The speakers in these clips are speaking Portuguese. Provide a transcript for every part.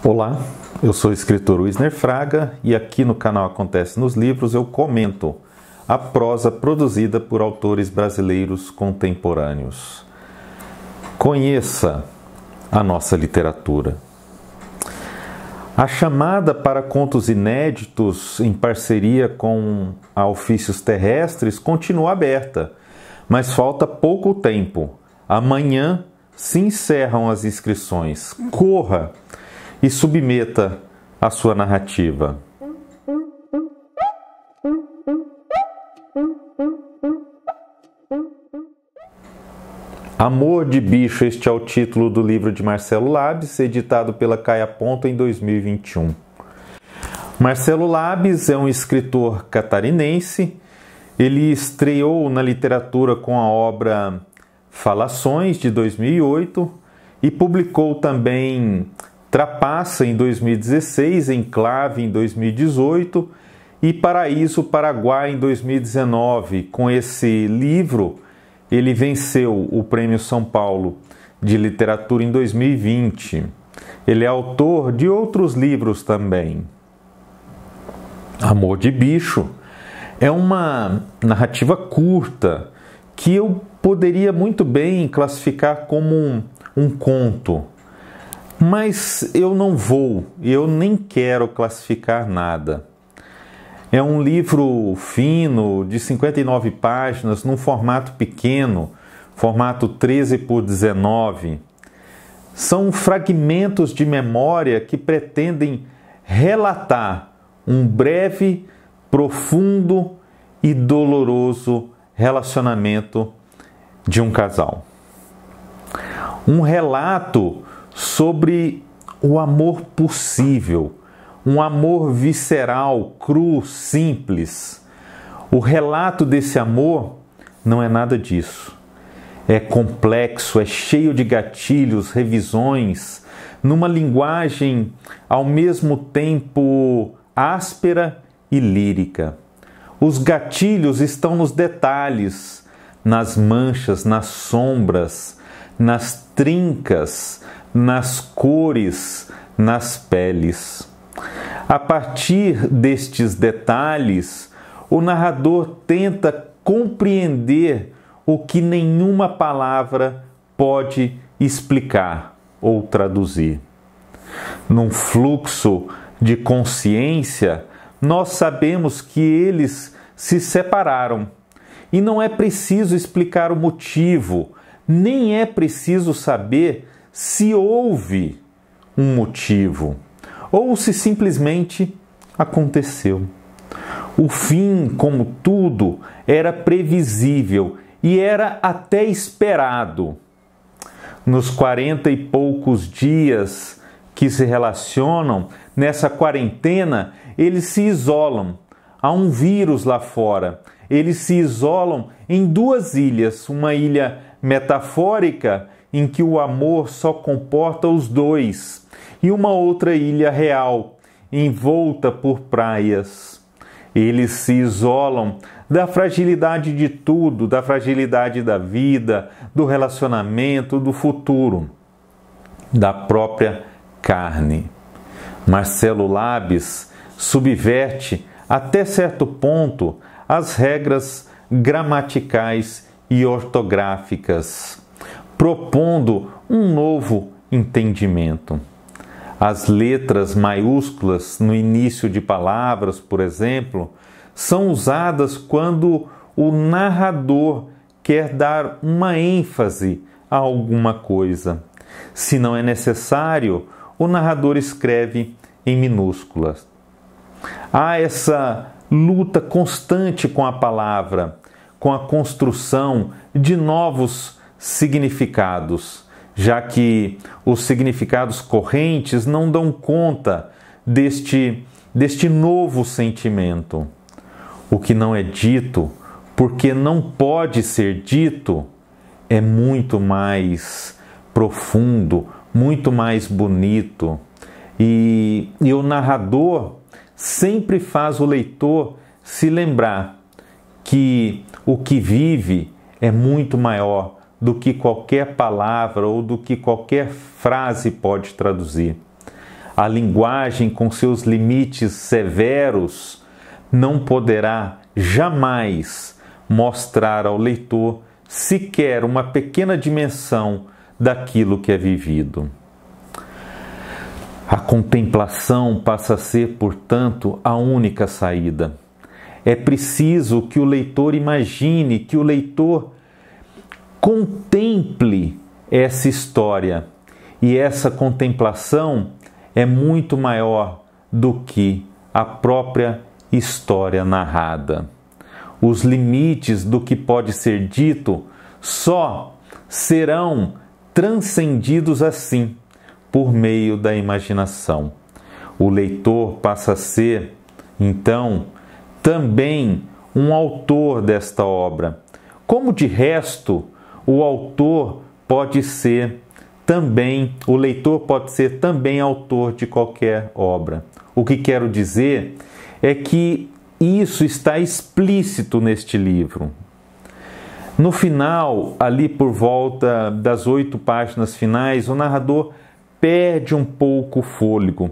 Olá, eu sou o escritor Wisner Fraga e aqui no canal Acontece nos Livros eu comento a prosa produzida por autores brasileiros contemporâneos. Conheça a nossa literatura. A chamada para contos inéditos em parceria com a Ofícios Terrestres continua aberta, mas falta pouco tempo. Amanhã se encerram as inscrições. Corra e submeta a sua narrativa. Amor de Bicho, este é o título do livro de Marcelo Labes, editado pela Caia Ponto em 2021. Marcelo Labes é um escritor catarinense. Ele estreou na literatura com a obra Falações, de 2008, e publicou também Trapaça, em 2016, Enclave, em 2018 e Paraíso Paraguai, em 2019. Com esse livro, ele venceu o Prêmio São Paulo de Literatura em 2020. Ele é autor de outros livros também. Amor de Bicho é uma narrativa curta que eu poderia muito bem classificar como um conto. Mas eu não vou, eu nem quero classificar nada. É um livro fino, de 59 páginas, num formato pequeno, formato 13 por 19. São fragmentos de memória que pretendem relatar um breve, profundo e doloroso relacionamento de um casal. Um relato sobre o amor possível, um amor visceral, cru, simples. O relato desse amor não é nada disso. É complexo, é cheio de gatilhos, revisões, numa linguagem ao mesmo tempo áspera e lírica. Os gatilhos estão nos detalhes, nas manchas, nas sombras, nas trincas, nas cores, nas peles. A partir destes detalhes, o narrador tenta compreender o que nenhuma palavra pode explicar ou traduzir. Num fluxo de consciência, nós sabemos que eles se separaram. E não é preciso explicar o motivo, nem é preciso saber se houve um motivo ou se simplesmente aconteceu. O fim, como tudo, era previsível e era até esperado. Nos 40 e poucos dias que se relacionam, nessa quarentena, eles se isolam. Há um vírus lá fora. Eles se isolam em duas ilhas, uma ilha metafórica em que o amor só comporta os dois, e uma outra ilha real, envolta por praias. Eles se isolam da fragilidade de tudo, da fragilidade da vida, do relacionamento, do futuro, da própria carne. Marcelo Labes subverte, até certo ponto, as regras gramaticais e ortográficas, propondo um novo entendimento. As letras maiúsculas no início de palavras, por exemplo, são usadas quando o narrador quer dar uma ênfase a alguma coisa. Se não é necessário, o narrador escreve em minúsculas. Há essa luta constante com a palavra, com a construção de novos significados, já que os significados correntes não dão conta deste novo sentimento. O que não é dito, porque não pode ser dito, é muito mais profundo, muito mais bonito. E o narrador sempre faz o leitor se lembrar que o que vive é muito maior do que qualquer palavra ou do que qualquer frase pode traduzir. a linguagem com seus limites severos não poderá jamais mostrar ao leitor sequer uma pequena dimensão daquilo que é vivido. A contemplação passa a ser, portanto, a única saída. É preciso que o leitor imagine, que o leitor contemple essa história. E essa contemplação é muito maior do que a própria história narrada. Os limites do que pode ser dito só serão transcendidos assim, por meio da imaginação. O leitor passa a ser, então, também um autor desta obra. Como de resto, o autor pode ser também, o leitor pode ser também autor de qualquer obra. O que quero dizer é que isso está explícito neste livro. No final, ali por volta das 8 páginas finais, o narrador perde um pouco o fôlego,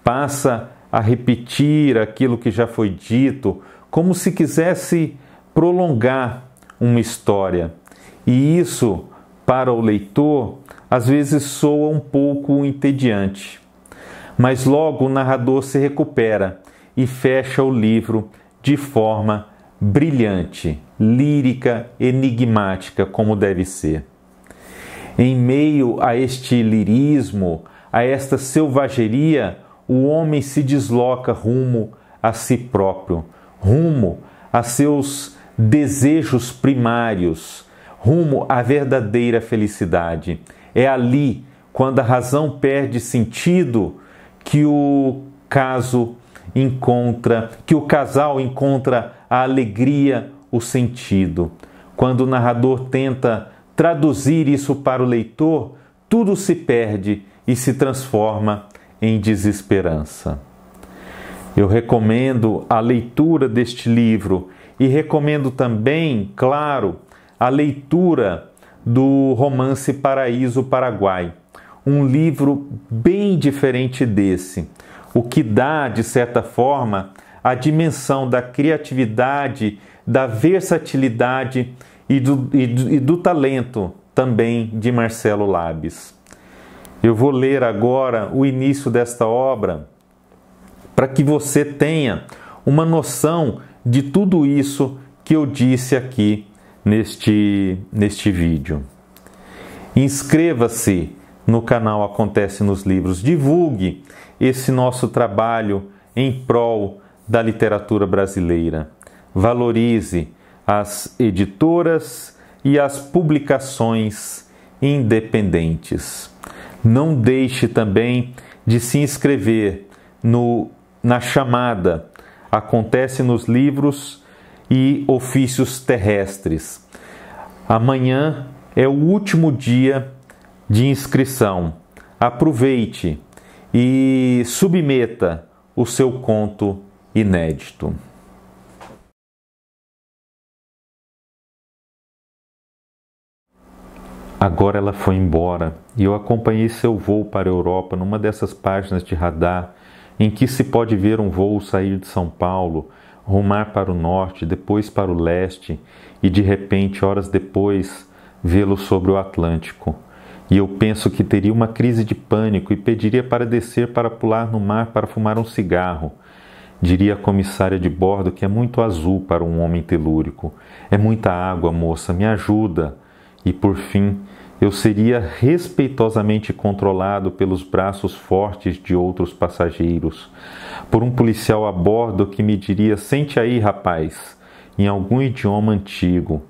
passa a repetir aquilo que já foi dito, como se quisesse prolongar uma história. E isso, para o leitor, às vezes soa um pouco entediante. Mas logo o narrador se recupera e fecha o livro de forma brilhante, lírica, enigmática, como deve ser. Em meio a este lirismo, a esta selvageria, o homem se desloca rumo a si próprio, rumo a seus desejos primários, rumo à verdadeira felicidade. É ali, quando a razão perde sentido, que o casal encontra a alegria, o sentido. Quando o narrador tenta traduzir isso para o leitor, tudo se perde e se transforma em desesperança. Eu recomendo a leitura deste livro e recomendo também, claro, a leitura do romance Paraíso Paraguai, um livro bem diferente desse, o que dá, de certa forma, a dimensão da criatividade, da versatilidade e do talento também de Marcelo Labes. Eu vou ler agora o início desta obra para que você tenha uma noção de tudo isso que eu disse aqui neste vídeo. Inscreva-se no canal Acontece nos Livros, divulgue esse nosso trabalho em prol da literatura brasileira. Valorize as editoras e as publicações independentes. Não deixe também de se inscrever na chamada Acontece nos Livros e Ofícios Terrestres. Amanhã é o último dia de inscrição. Aproveite e submeta o seu conto inédito. Agora ela foi embora e eu acompanhei seu voo para a Europa numa dessas páginas de radar em que se pode ver um voo sair de São Paulo, rumar para o norte, depois para o leste e de repente, horas depois, vê-lo sobre o Atlântico. E eu penso que teria uma crise de pânico e pediria para descer para pular no mar para fumar um cigarro. Diria a comissária de bordo que é muito azul para um homem telúrico. É muita água, moça, me ajuda. E por fim, eu seria respeitosamente controlado pelos braços fortes de outros passageiros, por um policial a bordo que me diria: sente aí, rapaz, em algum idioma antigo,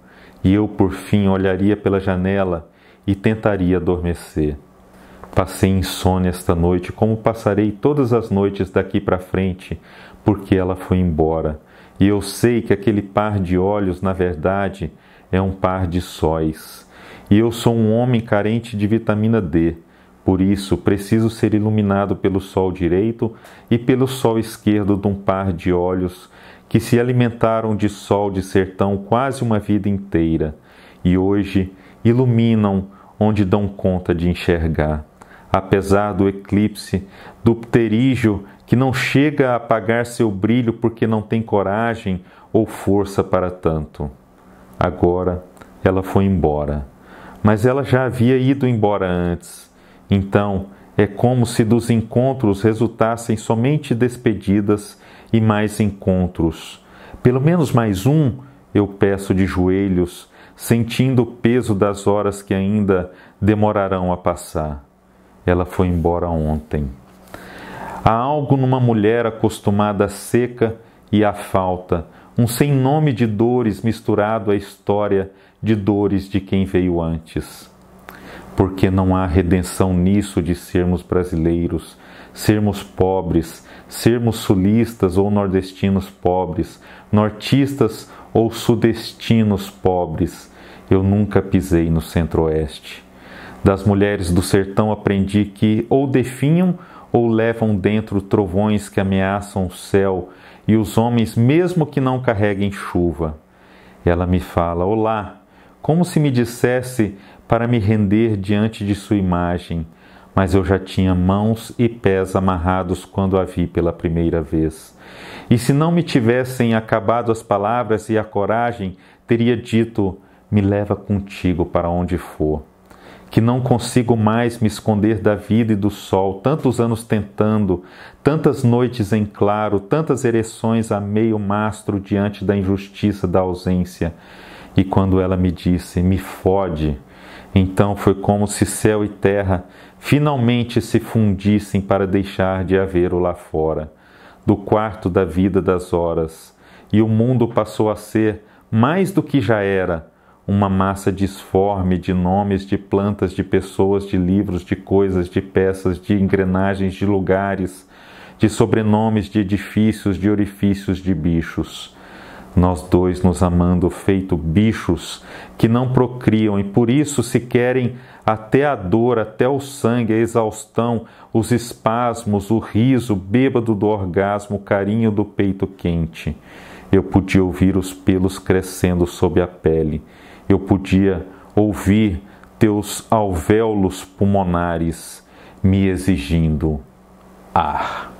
e eu por fim olharia pela janela e tentaria adormecer. Passei insônia esta noite, como passarei todas as noites daqui para frente, porque ela foi embora, e eu sei que aquele par de olhos, na verdade, é um par de sóis. E eu sou um homem carente de vitamina D, por isso preciso ser iluminado pelo sol direito e pelo sol esquerdo de um par de olhos que se alimentaram de sol de sertão quase uma vida inteira, e hoje iluminam onde dão conta de enxergar. apesar do eclipse, do pterígio que não chega a apagar seu brilho porque não tem coragem ou força para tanto. Agora ela foi embora, mas ela já havia ido embora antes. Então é como se dos encontros resultassem somente despedidas e mais encontros. Pelo menos mais um, eu peço de joelhos, sentindo o peso das horas que ainda demorarão a passar. Ela foi embora ontem. Há algo numa mulher acostumada à seca e à falta, um sem nome de dores misturado à história de dores de quem veio antes. Porque não há redenção nisso de sermos brasileiros, sermos pobres, sermos sulistas ou nordestinos pobres, nortistas ou sudestinos pobres. Eu nunca pisei no centro-oeste. Das mulheres do sertão aprendi que ou definham ou levam dentro trovões que ameaçam o céu e os homens mesmo que não carreguem chuva. Ela me fala, olá, como se me dissesse para me render diante de sua imagem, mas eu já tinha mãos e pés amarrados quando a vi pela primeira vez. E se não me tivessem acabado as palavras e a coragem, teria dito, me leva contigo para onde for. Que não consigo mais me esconder da vida e do sol, tantos anos tentando, tantas noites em claro, tantas ereções a meio mastro diante da injustiça da ausência. E quando ela me disse, me fode, então foi como se céu e terra finalmente se fundissem para deixar de haver o lá fora, do quarto da vida das horas, e o mundo passou a ser, mais do que já era, uma massa disforme de nomes, de plantas, de pessoas, de livros, de coisas, de peças, de engrenagens, de lugares, de sobrenomes, de edifícios, de orifícios, de bichos. Nós dois nos amando feito bichos que não procriam e por isso se querem até a dor, até o sangue, a exaustão, os espasmos, o riso bêbado do orgasmo, o carinho do peito quente. Eu podia ouvir os pelos crescendo sob a pele. Eu podia ouvir teus alvéolos pulmonares me exigindo ar.